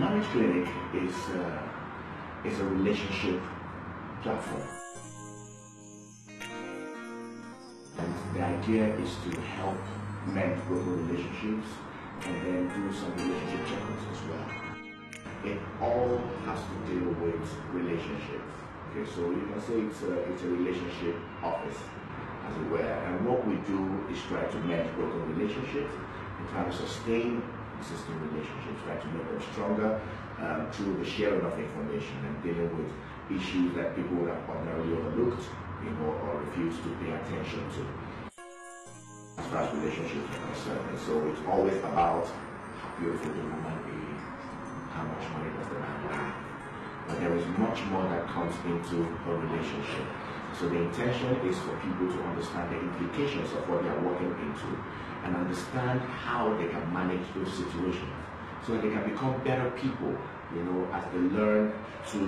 Marriage Clinic is a relationship platform. And the idea is to help men to grow relationships and then do some relationship check-ups as well. It all has to deal with relationships. Okay, so you can say it's a relationship office, as it were. And what we do is try to mend broken relationships and try to sustain existing relationships, try to make them stronger through the sharing of information and dealing with issues that people would have ordinarily overlooked, or refused to pay attention to, as far as relationships are concerned. And so it's always about how beautiful the woman is, how much money does the man have. But there is much more that comes into a relationship. So the intention is for people to understand the implications of what they are walking into and understand how they can manage those situations so that they can become better people, as they learn to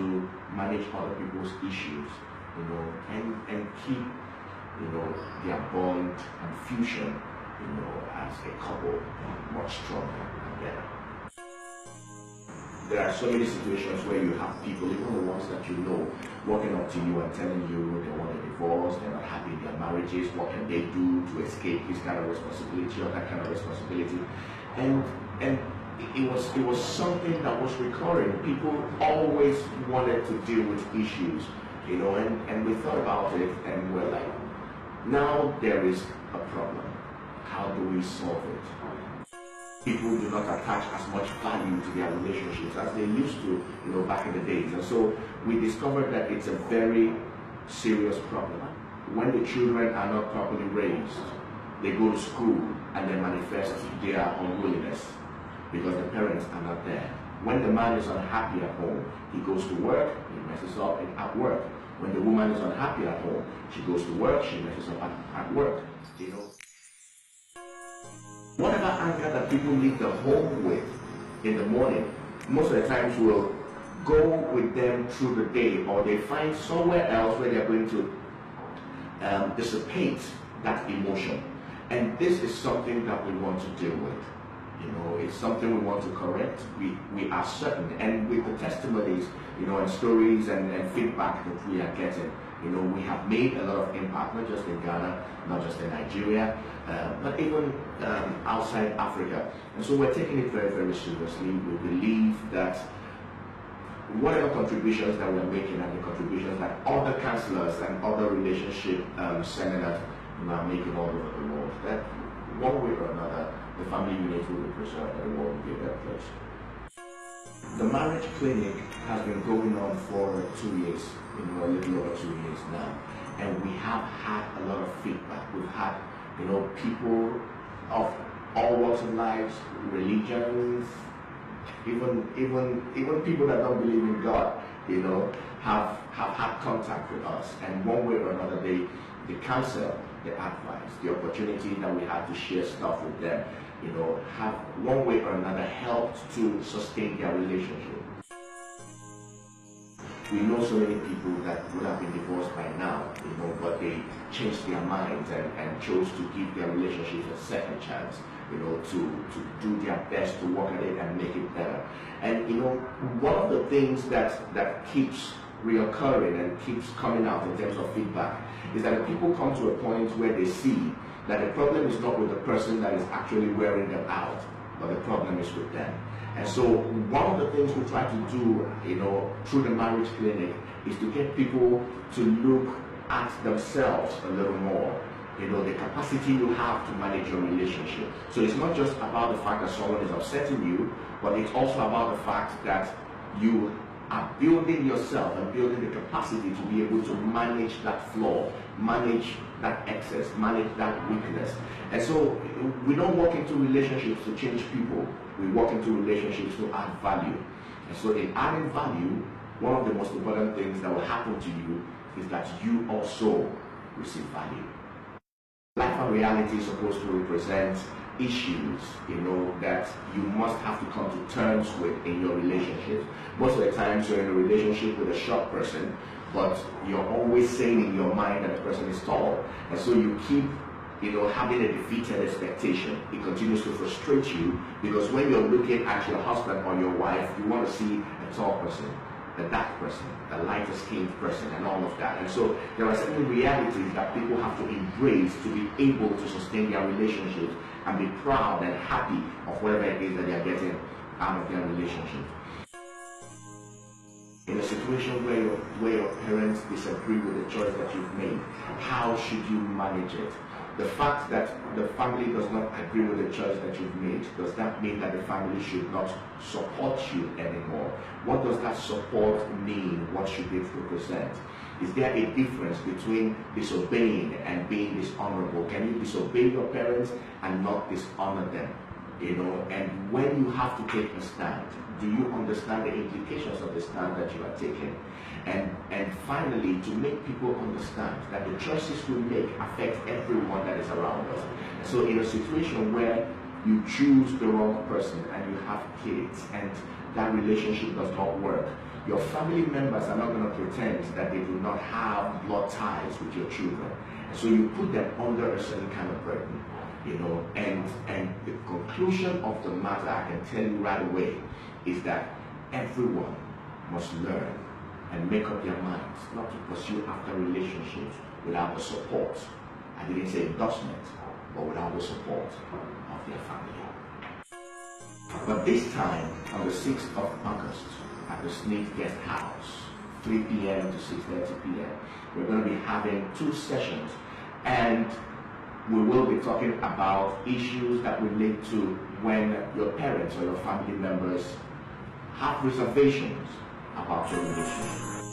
manage other people's issues, and keep, their bond and fusion, as a couple much stronger and better. There are so many situations where you have people, even the ones that walking up to you and telling you they want a divorce, they're not happy in their marriages, what can they do to escape this kind of responsibility or that kind of responsibility. And it was something that was recurring. People always wanted to deal with issues, and we thought about it and we're like, now there is a problem. How do we solve it? People do not attach as much value to their relationships as they used to, back in the days. And so we discovered that it's a very serious problem. When the children are not properly raised, they go to school and they manifest their unwillingness because the parents are not there. When the man is unhappy at home, he goes to work, he messes up at work. When the woman is unhappy at home, she goes to work, she messes up at work. Whatever anger that people leave the home with in the morning, most of the times will go with them through the day, or they find somewhere else where they're going to dissipate that emotion. And this is something that we want to deal with. It's something we want to correct. We are certain, and with the testimonies, and stories and feedback that we are getting, we have made a lot of impact, not just in Ghana, not just in Nigeria, but even outside Africa. And so we're taking it very, very seriously. We believe that whatever contributions that we're making and the contributions that other counselors and other relationship seminars are making all over the world, that one way or another, the family unit will be preserved and the world will be a better place. The marriage clinic has been going on for 2 years, a little over 2 years now, and we have had a lot of feedback. We've had, people of all walks of life, religions, even people that don't believe in God, have had contact with us, and one way or another, the counsel, the advice, the opportunity that we had to share stuff with them, have one way or another helped to sustain their relationship. We know so many people that would have been divorced by now, but they changed their minds and chose to give their relationships a second chance, to do their best to work at it and make it better. And one of the things that keeps reoccurring and keeps coming out in terms of feedback is that people come to a point where they see that the problem is not with the person that is actually wearing them out, but the problem is with them. And so one of the things we try to do, through the marriage clinic is to get people to look at themselves a little more. The capacity you have to manage your relationship. So it's not just about the fact that someone is upsetting you, but it's also about the fact that you are building yourself and building the capacity to be able to manage that flaw, manage that excess, manage that weakness. And so we don't walk into relationships to change people, we walk into relationships to add value. And so in adding value, one of the most important things that will happen to you is that you also receive value. Life and reality is supposed to represent issues, that you must have to come to terms with in your relationship. Most of the times you're in a relationship with a short person, but you're always saying in your mind that the person is tall. And so you keep, having a defeated expectation. It continues to frustrate you, because when you're looking at your husband or your wife, you want to see a tall person, a dark person, a lighter skinned person, and all of that. And so there are certain realities that people have to embrace to be able to sustain their relationships and be proud and happy of whatever it is that they are getting out of their relationship. In a situation where your parents disagree with the choice that you've made, how should you manage it? The fact that the family does not agree with the choice that you've made, does that mean that the family should not support you anymore? What does that support mean? What should it represent? Is there a difference between disobeying and being dishonorable? Can you disobey your parents and not dishonor them? And when you have to take a stand, do you understand the implications of the stand that you are taking? And finally, to make people understand that the choices we make affect everyone that is around us. So in a situation where you choose the wrong person and you have kids and that relationship does not work, your family members are not going to pretend that they do not have blood ties with your children. So you put them under a certain kind of burden. And the conclusion of the matter, I can tell you right away, is that everyone must learn and make up their minds not to pursue after relationships without the support. I didn't say endorsement, but without the support of their family. But this time, on the 6th of August, at the SSNIT guest house, 3 p.m. to 6:30 p.m., we're going to be having 2 sessions, and we will be talking about issues that relate to when your parents or your family members have reservations about your relationship.